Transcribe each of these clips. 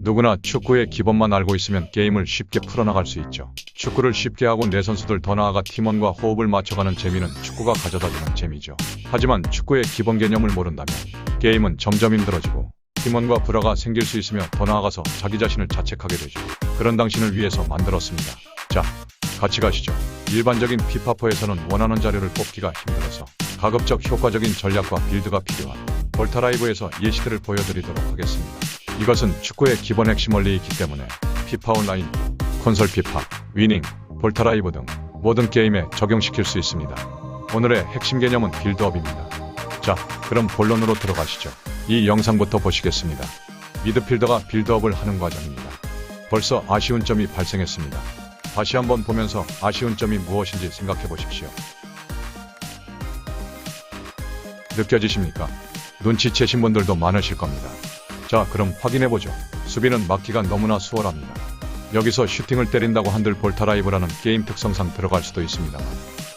누구나 축구의 기본만 알고 있으면 게임을 쉽게 풀어나갈 수 있죠. 축구를 쉽게 하고 내 선수들 더 나아가 팀원과 호흡을 맞춰가는 재미는 축구가 가져다주는 재미죠. 하지만 축구의 기본 개념을 모른다면 게임은 점점 힘들어지고 팀원과 불화가 생길 수 있으며 더 나아가서 자기 자신을 자책하게 되죠. 그런 당신을 위해서 만들었습니다. 자, 같이 가시죠. 일반적인 피파4에서는 원하는 자료를 뽑기가 힘들어서 가급적 효과적인 전략과 빌드가 필요한 볼타라이브에서 예시들을 보여드리도록 하겠습니다. 이것은 축구의 기본 핵심 원리이기 때문에 피파 온라인, 콘솔 피파, 위닝, 볼타라이브 등 모든 게임에 적용시킬 수 있습니다. 오늘의 핵심 개념은 빌드업입니다. 자, 그럼 본론으로 들어가시죠. 이 영상부터 보시겠습니다. 미드필더가 빌드업을 하는 과정입니다. 벌써 아쉬운 점이 발생했습니다. 다시 한번 보면서 아쉬운 점이 무엇인지 생각해 보십시오. 느껴지십니까? 눈치채신 분들도 많으실 겁니다. 자, 그럼 확인해보죠. 수비는 막기가 너무나 수월합니다. 여기서 슈팅을 때린다고 한들 볼타라이브라는 게임 특성상 들어갈 수도 있습니다만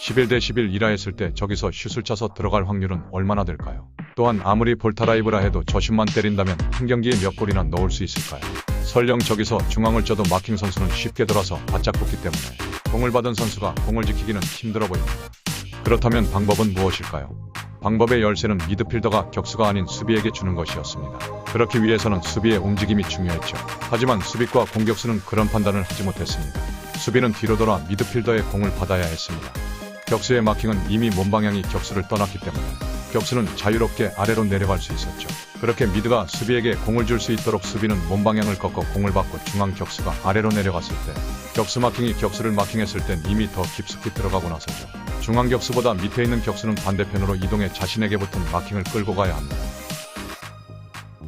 11대 11 이라 했을 때 저기서 슛을 차서 들어갈 확률은 얼마나 될까요? 또한 아무리 볼타라이브라 해도 저 슛만 때린다면 한 경기에 몇 골이나 넣을 수 있을까요? 설령 저기서 중앙을 쪄도 마킹 선수는 쉽게 돌아서 바짝 붙기 때문에 공을 받은 선수가 공을 지키기는 힘들어 보입니다. 그렇다면 방법은 무엇일까요? 방법의 열쇠는 미드필더가 격수가 아닌 수비에게 주는 것이었습니다. 그렇기 위해서는 수비의 움직임이 중요했죠. 하지만 수비과 공격수는 그런 판단을 하지 못했습니다. 수비는 뒤로 돌아 미드필더의 공을 받아야 했습니다. 격수의 마킹은 이미 몸 방향이 격수를 떠났기 때문에 격수는 자유롭게 아래로 내려갈 수 있었죠. 그렇게 미드가 수비에게 공을 줄 수 있도록 수비는 몸 방향을 꺾어 공을 받고 중앙 격수가 아래로 내려갔을 때 격수 마킹이 격수를 마킹했을 땐 이미 더 깊숙이 들어가고 나서죠. 중앙 격수보다 밑에 있는 격수는 반대편으로 이동해 자신에게 붙은 마킹을 끌고 가야 합니다.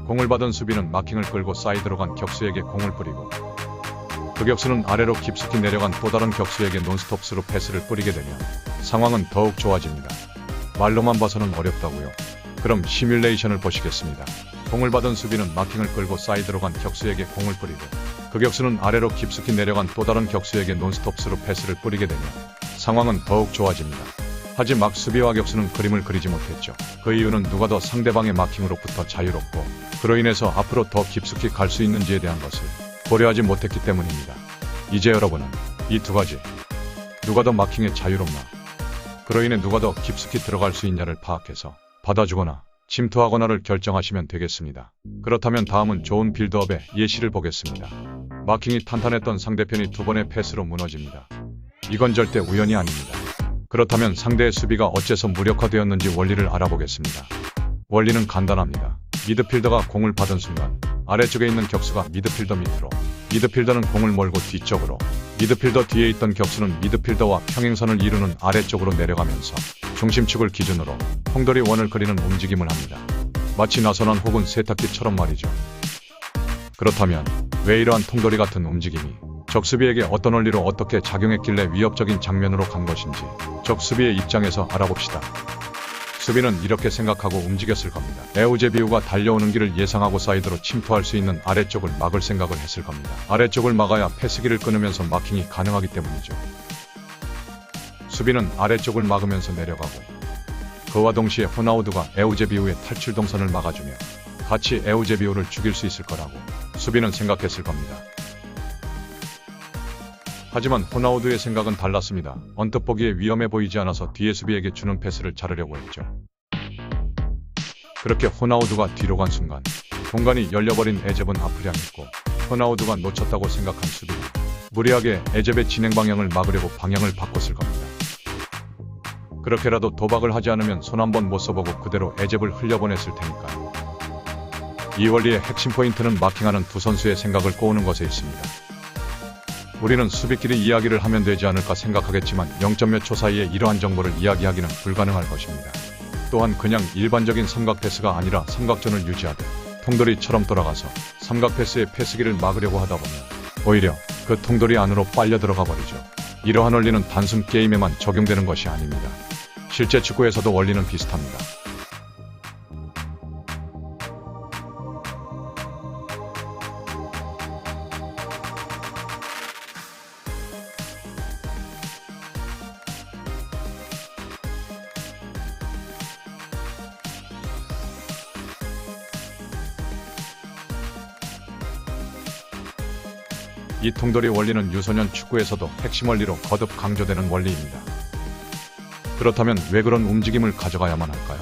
공을 받은 수비는 마킹을 끌고 사이드로 간 격수에게 공을 뿌리고 그 격수는 아래로 깊숙이 내려간 또 다른 격수에게 논스톱 스루 패스를 뿌리게 되면 상황은 더욱 좋아집니다. 말로만 봐서는 어렵다고요? 그럼 시뮬레이션을 보시겠습니다. 공을 받은 수비는 마킹을 끌고 사이드로 간 격수에게 공을 뿌리고 그 격수는 아래로 깊숙이 내려간 또 다른 격수에게 논스톱 스루 패스를 뿌리게 되면 상황은 더욱 좋아집니다. 하지만 막 수비와 격수는 그림을 그리지 못했죠. 그 이유는 누가 더 상대방의 마킹으로부터 자유롭고 그로 인해서 앞으로 더 깊숙이 갈 수 있는지에 대한 것을 고려하지 못했기 때문입니다. 이제 여러분은 이 두 가지, 누가 더 마킹에 자유롭나, 그로 인해 누가 더 깊숙이 들어갈 수 있냐를 파악해서 받아주거나 침투하거나를 결정하시면 되겠습니다. 그렇다면 다음은 좋은 빌드업의 예시를 보겠습니다. 마킹이 탄탄했던 상대편이 두 번의 패스로 무너집니다. 이건 절대 우연이 아닙니다. 그렇다면 상대의 수비가 어째서 무력화되었는지 원리를 알아보겠습니다. 원리는 간단합니다. 미드필더가 공을 받은 순간 아래쪽에 있는 격수가 미드필더 밑으로, 미드필더는 공을 몰고 뒤쪽으로, 미드필더 뒤에 있던 격수는 미드필더와 평행선을 이루는 아래쪽으로 내려가면서 중심축을 기준으로 통돌이 원을 그리는 움직임을 합니다. 마치 나선한 혹은 세탁기처럼 말이죠. 그렇다면 왜 이러한 통돌이 같은 움직임이 적수비에게 어떤 원리로 어떻게 작용했길래 위협적인 장면으로 간 것인지 적수비의 입장에서 알아봅시다. 수비는 이렇게 생각하고 움직였을 겁니다. 에우제비우가 달려오는 길을 예상하고 사이드로 침투할 수 있는 아래쪽을 막을 생각을 했을 겁니다. 아래쪽을 막아야 패스기를 끊으면서 마킹이 가능하기 때문이죠. 수비는 아래쪽을 막으면서 내려가고 그와 동시에 호나우두가 에우제비우의 탈출 동선을 막아주며 같이 에우제비우를 죽일 수 있을 거라고 수비는 생각했을 겁니다. 하지만 호나우두의 생각은 달랐습니다. 언뜻 보기에 위험해 보이지 않아서 뒤에 수비에게 주는 패스를 자르려고 했죠. 그렇게 호나우두가 뒤로 간 순간 공간이 열려버린 에잽은 앞을 향했고 호나우두가 놓쳤다고 생각한 수비는 무리하게 에잽의 진행 방향을 막으려고 방향을 바꿨을 겁니다. 그렇게라도 도박을 하지 않으면 손 한번 못 써보고 그대로 에잽을 흘려보냈을 테니까요. 이 원리의 핵심 포인트는 마킹하는 두 선수의 생각을 꼬우는 것에 있습니다. 우리는 수비끼리 이야기를 하면 되지 않을까 생각하겠지만 0점 몇 초 사이에 이러한 정보를 이야기하기는 불가능할 것입니다. 또한 그냥 일반적인 삼각 패스가 아니라 삼각전을 유지하되 통돌이처럼 돌아가서 삼각 패스의 패스기를 막으려고 하다 보면 오히려 그 통돌이 안으로 빨려 들어가 버리죠. 이러한 원리는 단순 게임에만 적용되는 것이 아닙니다. 실제 축구에서도 원리는 비슷합니다. 이 통돌이 원리는 유소년 축구에서도 핵심 원리로 거듭 강조되는 원리입니다. 그렇다면 왜 그런 움직임을 가져가야만 할까요?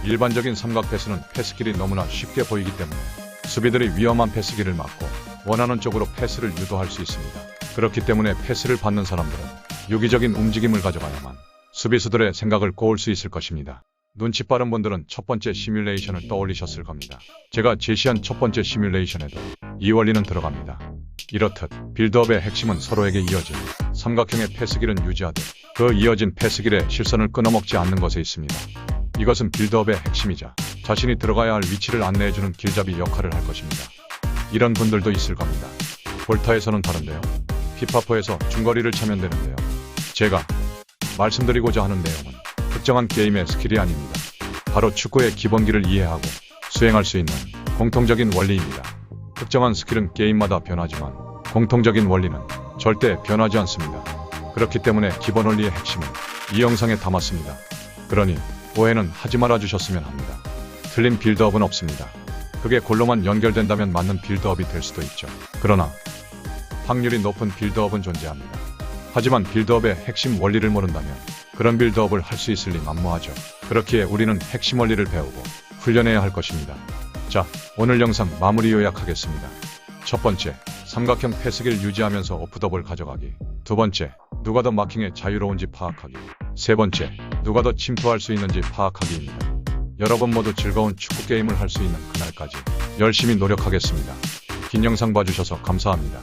일반적인 삼각 패스는 패스길이 너무나 쉽게 보이기 때문에 수비들이 위험한 패스길을 막고 원하는 쪽으로 패스를 유도할 수 있습니다. 그렇기 때문에 패스를 받는 사람들은 유기적인 움직임을 가져가야만 수비수들의 생각을 꼬을 수 있을 것입니다. 눈치 빠른 분들은 첫 번째 시뮬레이션을 떠올리셨을 겁니다. 제가 제시한 첫 번째 시뮬레이션에도 이 원리는 들어갑니다. 이렇듯 빌드업의 핵심은 서로에게 이어진 삼각형의 패스길은 유지하되 그 이어진 패스길의 실선을 끊어먹지 않는 것에 있습니다. 이것은 빌드업의 핵심이자 자신이 들어가야 할 위치를 안내해주는 길잡이 역할을 할 것입니다. 이런 분들도 있을 겁니다. 볼타에서는 다른데요. 힙합퍼에서 중거리를 차면 되는데요. 제가 말씀드리고자 하는 내용은 특정한 게임의 스킬이 아닙니다. 바로 축구의 기본기를 이해하고 수행할 수 있는 공통적인 원리입니다. 특정한 스킬은 게임마다 변하지만 공통적인 원리는 절대 변하지 않습니다. 그렇기 때문에 기본 원리의 핵심은 이 영상에 담았습니다. 그러니 오해는 하지 말아 주셨으면 합니다. 틀린 빌드업은 없습니다. 그게 골로만 연결된다면 맞는 빌드업이 될 수도 있죠. 그러나 확률이 높은 빌드업은 존재합니다. 하지만 빌드업의 핵심 원리를 모른다면 그런 빌드업을 할 수 있을 리 만무하죠. 그렇기에 우리는 핵심 원리를 배우고 훈련해야 할 것입니다. 자, 오늘 영상 마무리 요약하겠습니다. 첫 번째, 삼각형 패스길 유지하면서 오프더볼 가져가기. 두 번째, 누가 더 마킹에 자유로운지 파악하기. 세 번째, 누가 더 침투할 수 있는지 파악하기입니다. 여러분 모두 즐거운 축구 게임을 할 수 있는 그날까지 열심히 노력하겠습니다. 긴 영상 봐주셔서 감사합니다.